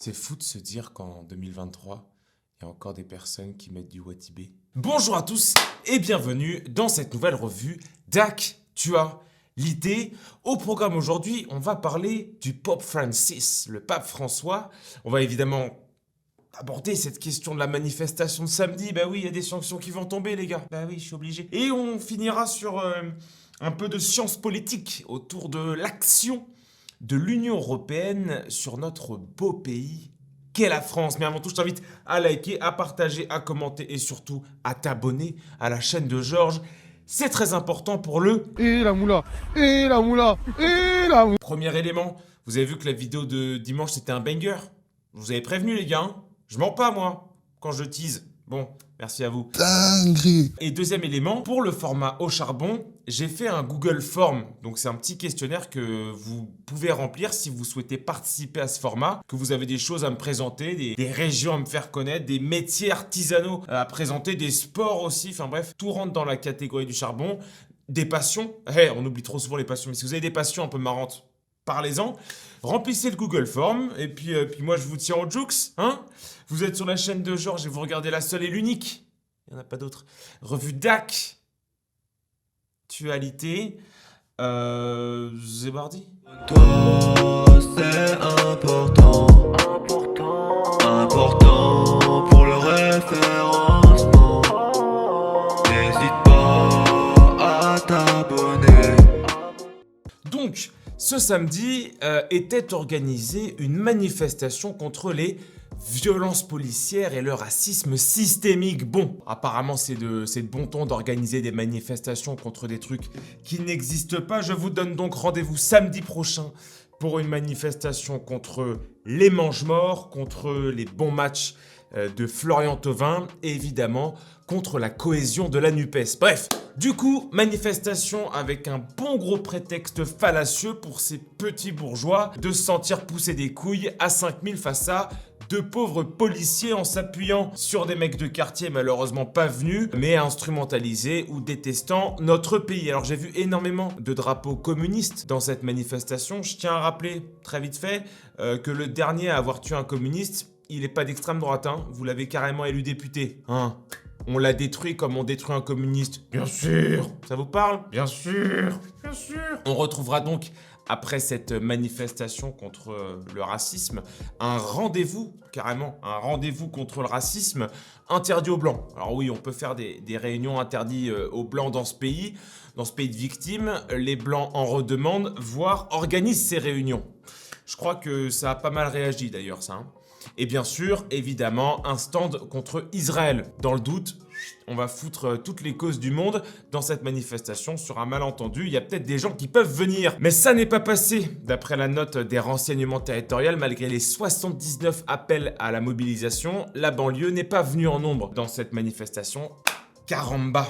C'est fou de se dire qu'en 2023, il y a encore des personnes qui mettent du Watibé. Bonjour à tous et bienvenue dans cette nouvelle revue d'Actualité. Au programme aujourd'hui, on va parler du Pope Francis, le pape François. On va évidemment aborder cette question de la manifestation de samedi. Bah oui, il y a des sanctions qui vont tomber, les gars. Bah oui, je suis obligé. Et on finira sur un peu de science politique autour de l'action de l'Union européenne sur notre beau pays qu'est la France. Mais avant tout, je t'invite à liker, à partager, à commenter et surtout à t'abonner à la chaîne de Georges. C'est très important pour le... Et la moula, et la moula, et la moula. Premier élément, vous avez vu que la vidéo de dimanche c'était un banger. Je vous avais prévenu les gars, hein. Je mens pas moi quand je tease. Bon, merci à vous. Dinguerie. Et deuxième élément, pour le format au charbon, j'ai fait un Google Form. Donc c'est un petit questionnaire que vous pouvez remplir si vous souhaitez participer à ce format, que vous avez des choses à me présenter, des régions à me faire connaître, des métiers artisanaux à présenter, des sports aussi, enfin bref, tout rentre dans la catégorie du charbon. Des passions, on oublie trop souvent les passions, mais si vous avez des passions un peu marrantes, parlez-en. Remplissez le Google Form, et puis moi je vous tiens aux jokes, hein. Vous êtes sur la chaîne de Georges et vous regardez la seule et l'unique. Il n'y en a pas d'autre. Revue d'Actualité. Zébardi. Toi, c'est important, important pour le référencement. N'hésite pas à t'abonner. Donc, ce samedi était organisée une manifestation contre les violences policières et le racisme systémique. Bon, apparemment c'est de bon ton d'organiser des manifestations contre des trucs qui n'existent pas. Je vous donne donc rendez-vous samedi prochain pour une manifestation contre les mange-morts, contre les bons matchs de Florian Thauvin et évidemment contre la cohésion de la NUPES. Bref, du coup, manifestation avec un bon gros prétexte fallacieux pour ces petits bourgeois de se sentir pousser des couilles à 5000 face à de pauvres policiers en s'appuyant sur des mecs de quartier malheureusement pas venus, mais instrumentalisés ou détestant notre pays. Alors j'ai vu énormément de drapeaux communistes dans cette manifestation. Je tiens à rappeler, très vite fait, que le dernier à avoir tué un communiste, il n'est pas d'extrême droite, hein. Vous l'avez carrément élu député, hein. On l'a détruit comme on détruit un communiste. Bien sûr. Ça vous parle? Bien sûr. Bien sûr. On retrouvera donc, après cette manifestation contre le racisme, un rendez-vous, carrément, un rendez-vous contre le racisme interdit aux Blancs. Alors oui, on peut faire des réunions interdites aux Blancs dans ce pays de victimes. Les Blancs en redemandent, voire organisent ces réunions. Je crois que ça a pas mal réagi d'ailleurs, ça, hein. Et bien sûr, évidemment, un stand contre Israël. Dans le doute, on va foutre toutes les causes du monde dans cette manifestation sur un malentendu. Il y a peut-être des gens qui peuvent venir. Mais ça n'est pas passé. D'après la note des renseignements territoriaux, malgré les 79 appels à la mobilisation, la banlieue n'est pas venue en nombre dans cette manifestation. Caramba,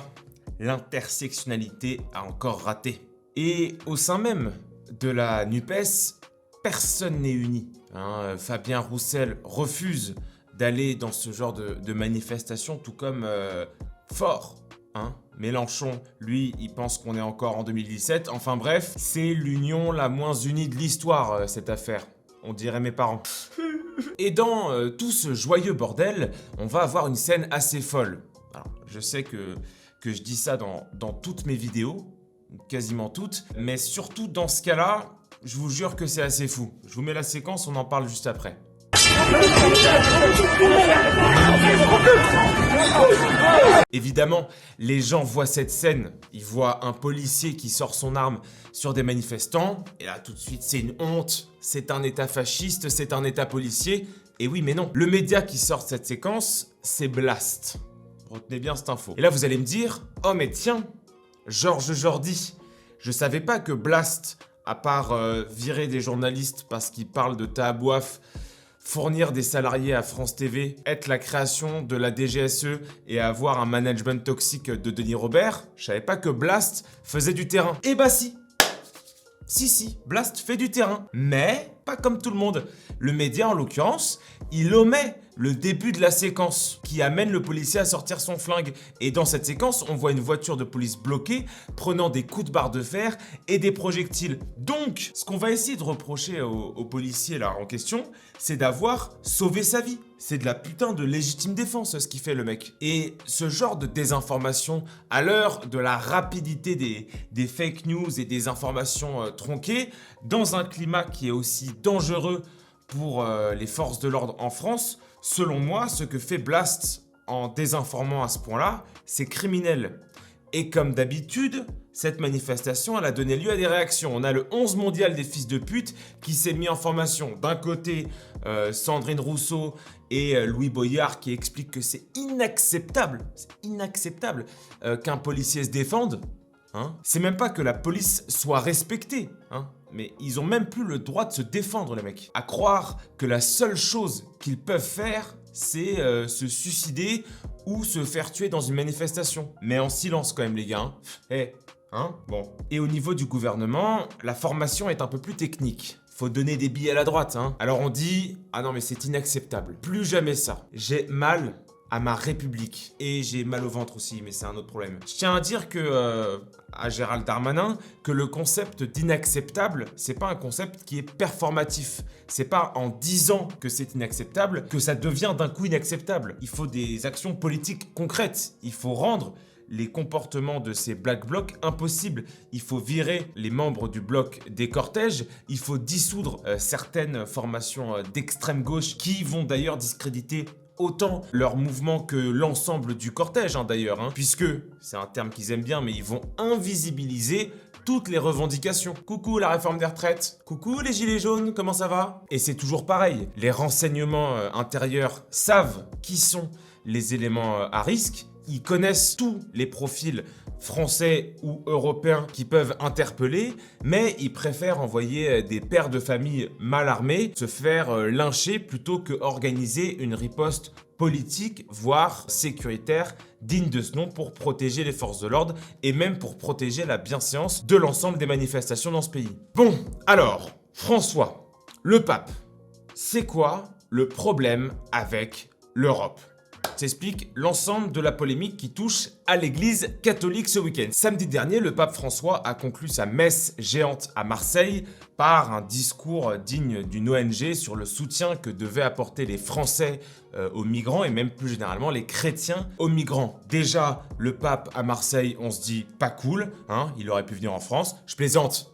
l'intersectionnalité a encore raté. Et au sein même de la NUPES, personne n'est uni. Hein, Fabien Roussel refuse d'aller dans ce genre de manifestation, tout comme Faure. Hein. Mélenchon, lui, il pense qu'on est encore en 2017. Enfin bref, c'est l'union la moins unie de l'histoire, cette affaire. On dirait mes parents. Et dans tout ce joyeux bordel, on va avoir une scène assez folle. Alors, je sais que je dis ça dans toutes mes vidéos, quasiment toutes, mais surtout dans ce cas-là, je vous jure que c'est assez fou. Je vous mets la séquence, on en parle juste après. Évidemment, les gens voient cette scène, ils voient un policier qui sort son arme sur des manifestants, et là tout de suite c'est une honte, c'est un état fasciste, c'est un état policier, et oui mais non. Le média qui sort cette séquence, c'est Blast. Retenez bien cette info. Et là vous allez me dire, oh mais tiens, Georges Jordi, je savais pas que Blast, à part virer des journalistes parce qu'ils parlent de Tahabouaf, fournir des salariés à France TV, être la création de la DGSE et avoir un management toxique de Denis Robert, je savais pas que Blast faisait du terrain. Eh bah si. Si, Blast fait du terrain, mais pas comme tout le monde. Le média, en l'occurrence, il omet le début de la séquence qui amène le policier à sortir son flingue. Et dans cette séquence, on voit une voiture de police bloquée, prenant des coups de barre de fer et des projectiles. Donc, ce qu'on va essayer de reprocher au policier là en question, c'est d'avoir sauvé sa vie. C'est de la putain de légitime défense ce qu'il fait le mec. Et ce genre de désinformation, à l'heure de la rapidité des fake news et des informations tronquées, dans un climat qui est aussi dangereux pour les forces de l'ordre en France, selon moi, ce que fait Blast en désinformant à ce point-là, c'est criminel. Et comme d'habitude, cette manifestation, elle a donné lieu à des réactions. On a le 11 mondial des fils de pute qui s'est mis en formation. D'un côté, Sandrine Rousseau et Louis Boyard qui expliquent que c'est inacceptable qu'un policier se défende. Hein. C'est même pas que la police soit respectée, hein. Mais ils ont même plus le droit de se défendre, les mecs. À croire que la seule chose qu'ils peuvent faire, c'est se suicider ou se faire tuer dans une manifestation. Mais en silence quand même, les gars. Hein. Bon. Et au niveau du gouvernement, la formation est un peu plus technique. Faut donner des billets à la droite, hein. Alors on dit, ah non mais c'est inacceptable. Plus jamais ça. J'ai mal à ma République. Et j'ai mal au ventre aussi, mais c'est un autre problème. Je tiens à dire que, à Gérald Darmanin, que le concept d'inacceptable, c'est pas un concept qui est performatif. C'est pas en disant que c'est inacceptable que ça devient d'un coup inacceptable. Il faut des actions politiques concrètes. Il faut rendre les comportements de ces Black Blocs impossibles. Il faut virer les membres du bloc des cortèges. Il faut dissoudre certaines formations d'extrême gauche qui vont d'ailleurs discréditer autant leur mouvement que l'ensemble du cortège, hein, d'ailleurs, hein, puisque, c'est un terme qu'ils aiment bien, mais ils vont invisibiliser toutes les revendications. Coucou la réforme des retraites, coucou les gilets jaunes, comment ça va? Et c'est toujours pareil, les renseignements intérieurs savent qui sont les éléments à risque, ils connaissent tous les profils français ou européens qui peuvent interpeller, mais ils préfèrent envoyer des pères de famille mal armés se faire lyncher plutôt que organiser une riposte politique, voire sécuritaire, digne de ce nom pour protéger les forces de l'ordre et même pour protéger la bienséance de l'ensemble des manifestations dans ce pays. Bon, alors, François, le pape, c'est quoi le problème avec l'Europe ? S'explique l'ensemble de la polémique qui touche à l'église catholique ce week-end. Samedi dernier, le pape François a conclu sa messe géante à Marseille par un discours digne d'une ONG sur le soutien que devaient apporter les Français aux migrants et même plus généralement les chrétiens aux migrants. Déjà, le pape à Marseille, on se dit pas cool, hein, il aurait pu venir en France. Je plaisante,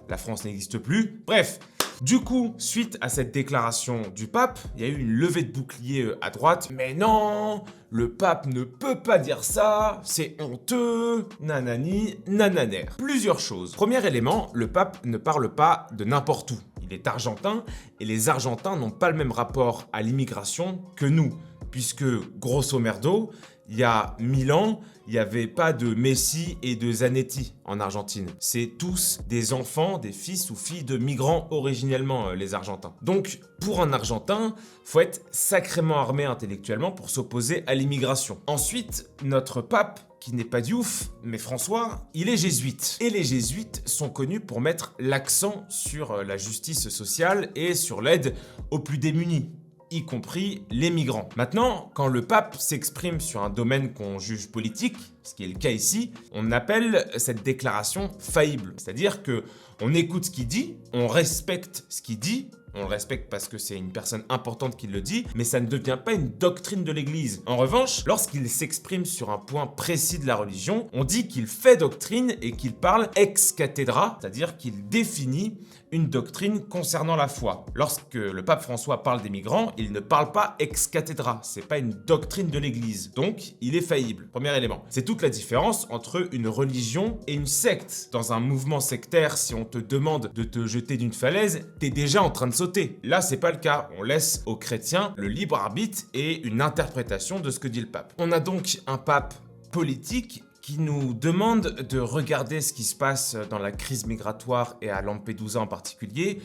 la France n'existe plus. Bref. Du coup, suite à cette déclaration du pape, il y a eu une levée de bouclier à droite. Mais non, le pape ne peut pas dire ça, c'est honteux, nanani, nananer. Plusieurs choses. Premier élément, le pape ne parle pas de n'importe où. Il est argentin et les Argentins n'ont pas le même rapport à l'immigration que nous. Puisque, grosso merdo, il y a 1000 ans, il n'y avait pas de Messi et de Zanetti en Argentine. C'est tous des enfants, des fils ou filles de migrants originellement, les Argentins. Donc, pour un Argentin, faut être sacrément armé intellectuellement pour s'opposer à l'immigration. Ensuite, notre pape, qui n'est pas du ouf, mais François, il est jésuite. Et les jésuites sont connus pour mettre l'accent sur la justice sociale et sur l'aide aux plus démunis, y compris les migrants. Maintenant, quand le pape s'exprime sur un domaine qu'on juge politique, ce qui est le cas ici, on appelle cette déclaration faillible. C'est-à-dire que on écoute ce qu'il dit, on respecte ce qu'il dit, on le respecte parce que c'est une personne importante qui le dit, mais ça ne devient pas une doctrine de l'Église. En revanche, lorsqu'il s'exprime sur un point précis de la religion, on dit qu'il fait doctrine et qu'il parle ex cathedra, c'est-à-dire qu'il définit une doctrine concernant la foi. Lorsque le pape François parle des migrants, il ne parle pas ex cathedra, c'est pas une doctrine de l'Église. Donc, il est faillible. Premier élément. C'est toute la différence entre une religion et une secte. Dans un mouvement sectaire, si on te demande de te jeter d'une falaise, t'es déjà en train de sauter. Là, c'est pas le cas. On laisse aux chrétiens le libre arbitre et une interprétation de ce que dit le pape. On a donc un pape politique qui nous demande de regarder ce qui se passe dans la crise migratoire et à Lampedusa en particulier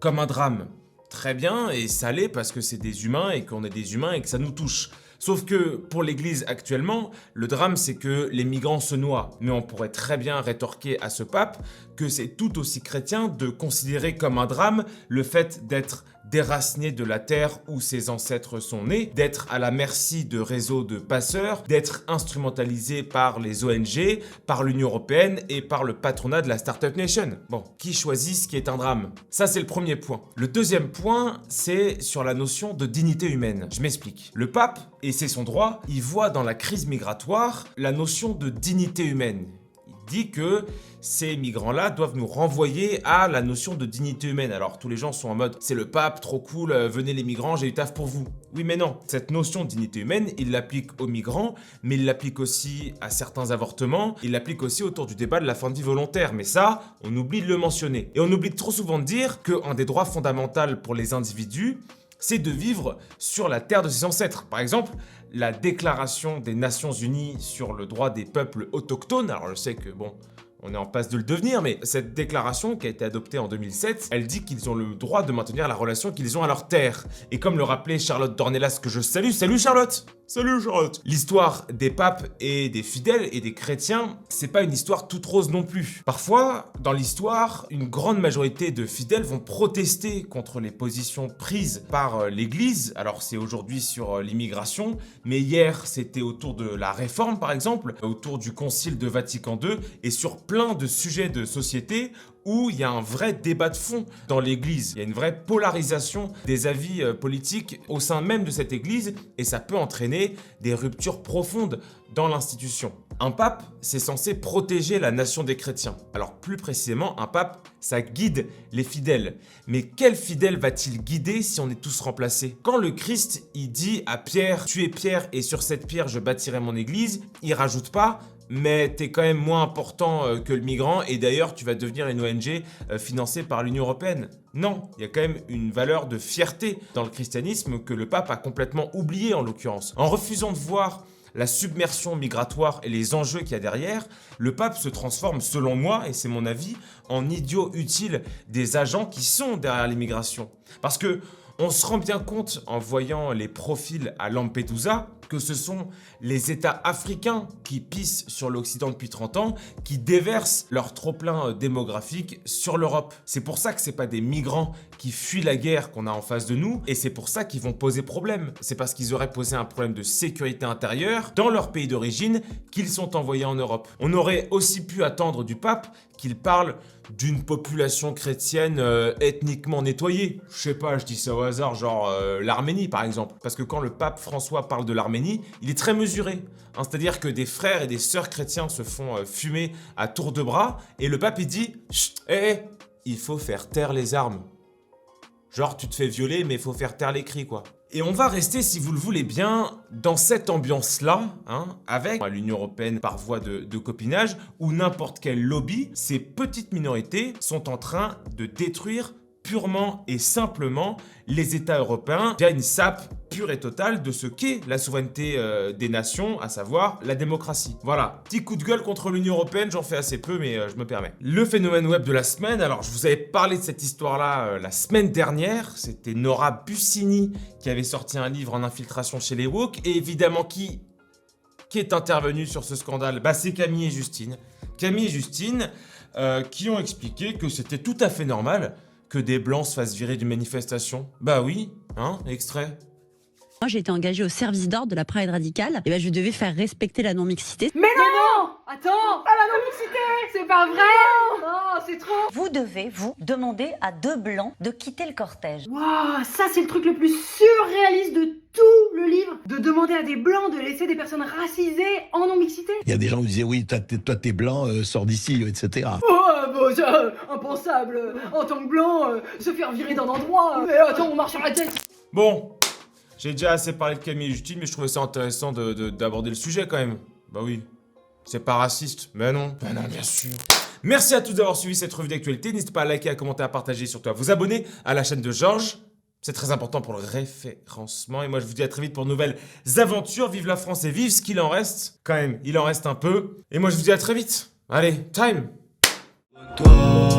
comme un drame. Très bien, et ça l'est parce que c'est des humains et qu'on est des humains et que ça nous touche. Sauf que pour l'Église actuellement, le drame c'est que les migrants se noient. Mais on pourrait très bien rétorquer à ce pape que c'est tout aussi chrétien de considérer comme un drame le fait d'être déraciné de la terre où ses ancêtres sont nés, d'être à la merci de réseaux de passeurs, d'être instrumentalisé par les ONG, par l'Union européenne et par le patronat de la Startup Nation. Bon, qui choisit ce qui est un drame? Ça, c'est le premier point. Le deuxième point, c'est sur la notion de dignité humaine. Je m'explique. Le pape, et c'est son droit, il voit dans la crise migratoire la notion de dignité humaine. Il dit que ces migrants-là doivent nous renvoyer à la notion de dignité humaine. Alors tous les gens sont en mode « c'est le pape, trop cool, venez les migrants, j'ai du taf pour vous ». Oui mais non, cette notion de dignité humaine, il l'applique aux migrants, mais il l'applique aussi à certains avortements, il l'applique aussi autour du débat de la fin de vie volontaire. Mais ça, on oublie de le mentionner. Et on oublie trop souvent de dire qu'un des droits fondamentaux pour les individus, c'est de vivre sur la terre de ses ancêtres. Par exemple, la Déclaration des Nations Unies sur le droit des peuples autochtones, alors je sais que bon, on est en passe de le devenir, mais cette déclaration qui a été adoptée en 2007, elle dit qu'ils ont le droit de maintenir la relation qu'ils ont à leur terre. Et comme le rappelait Charlotte Dornelas, que je salue, salut Charlotte! Salut Charlotte! L'histoire des papes et des fidèles et des chrétiens, c'est pas une histoire toute rose non plus. Parfois, dans l'histoire, une grande majorité de fidèles vont protester contre les positions prises par l'Église. Alors c'est aujourd'hui sur l'immigration, mais hier c'était autour de la réforme par exemple, autour du Concile de Vatican II et sur plein de sujets de société où il y a un vrai débat de fond dans l'Église. Il y a une vraie polarisation des avis politiques au sein même de cette Église et ça peut entraîner des ruptures profondes dans l'institution. Un pape, c'est censé protéger la nation des chrétiens. Alors plus précisément, un pape, ça guide les fidèles. Mais quel fidèle va-t-il guider si on est tous remplacés? Quand le Christ, il dit à Pierre, tu es Pierre et sur cette pierre je bâtirai mon église, il rajoute pas, mais t'es quand même moins important que le migrant et d'ailleurs tu vas devenir une ONG financée par l'Union européenne. Non, il y a quand même une valeur de fierté dans le christianisme que le pape a complètement oublié en l'occurrence. En refusant de voir la submersion migratoire et les enjeux qu'il y a derrière, le pape se transforme, selon moi, et c'est mon avis, en idiot utile des agents qui sont derrière l'immigration. Parce que on se rend bien compte en voyant les profils à Lampedusa que ce sont les États africains qui pissent sur l'Occident depuis 30 ans, qui déversent leur trop-plein démographique sur l'Europe. C'est pour ça que c'est pas des migrants qui fuient la guerre qu'on a en face de nous, et c'est pour ça qu'ils vont poser problème. C'est parce qu'ils auraient posé un problème de sécurité intérieure dans leur pays d'origine qu'ils sont envoyés en Europe. On aurait aussi pu attendre du pape qu'il parle d'une population chrétienne ethniquement nettoyée. Je sais pas, je dis ça au hasard, genre l'Arménie par exemple. Parce que quand le pape François parle de l'Arménie, il est très mesuré. Hein, c'est-à-dire que des frères et des sœurs chrétiens se font fumer à tour de bras, et le pape il dit « Chut, il faut faire taire les armes ». Genre tu te fais violer mais il faut faire taire les cris quoi. Et on va rester, si vous le voulez bien, dans cette ambiance-là, hein, avec l'Union européenne par voie de copinage, où n'importe quel lobby, ces petites minorités sont en train de détruire purement et simplement les États européens via une sape pure et totale de ce qu'est la souveraineté des nations, à savoir la démocratie. Voilà, petit coup de gueule contre l'Union européenne, j'en fais assez peu mais je me permets. Le phénomène web de la semaine, alors je vous avais parlé de cette histoire-là la semaine dernière, c'était Nora Bussini qui avait sorti un livre en infiltration chez les woke, et évidemment qui est intervenu sur ce scandale? Bah c'est Camille et Justine. Camille et Justine qui ont expliqué que c'était tout à fait normal que des blancs se fassent virer d'une manifestation. Bah oui, hein, extrait. Moi, j'ai été engagée au service d'ordre de la Pride radicale. Et ben, je devais faire respecter la non-mixité. Mais non! Attends! Pas la non-mixité! C'est pas vrai! Oh, c'est trop! Vous devez, vous, demander à deux blancs de quitter le cortège. Waouh, ça c'est le truc le plus surréaliste de tout le livre! De demander à des blancs de laisser des personnes racisées en non-mixité! Il y a des gens qui disaient oui, toi t'es blanc, sors d'ici, etc. Oh, bon, ça, impensable! En tant que blanc, se faire virer d'un endroit! Mais attends, on marche sur la tête! Bon, j'ai déjà assez parlé de Camille et Justine, mais je trouvais ça intéressant d'aborder le sujet quand même. Bah oui, c'est pas raciste. Mais non, bien sûr. Merci à tous d'avoir suivi cette revue d'actualité. N'hésitez pas à liker, à commenter, à partager, surtout à vous abonner à la chaîne de Georges. C'est très important pour le référencement. Et moi, je vous dis à très vite pour de nouvelles aventures. Vive la France et vive ce qu'il en reste. Quand même, il en reste un peu. Et moi, je vous dis à très vite. Allez, time! Toi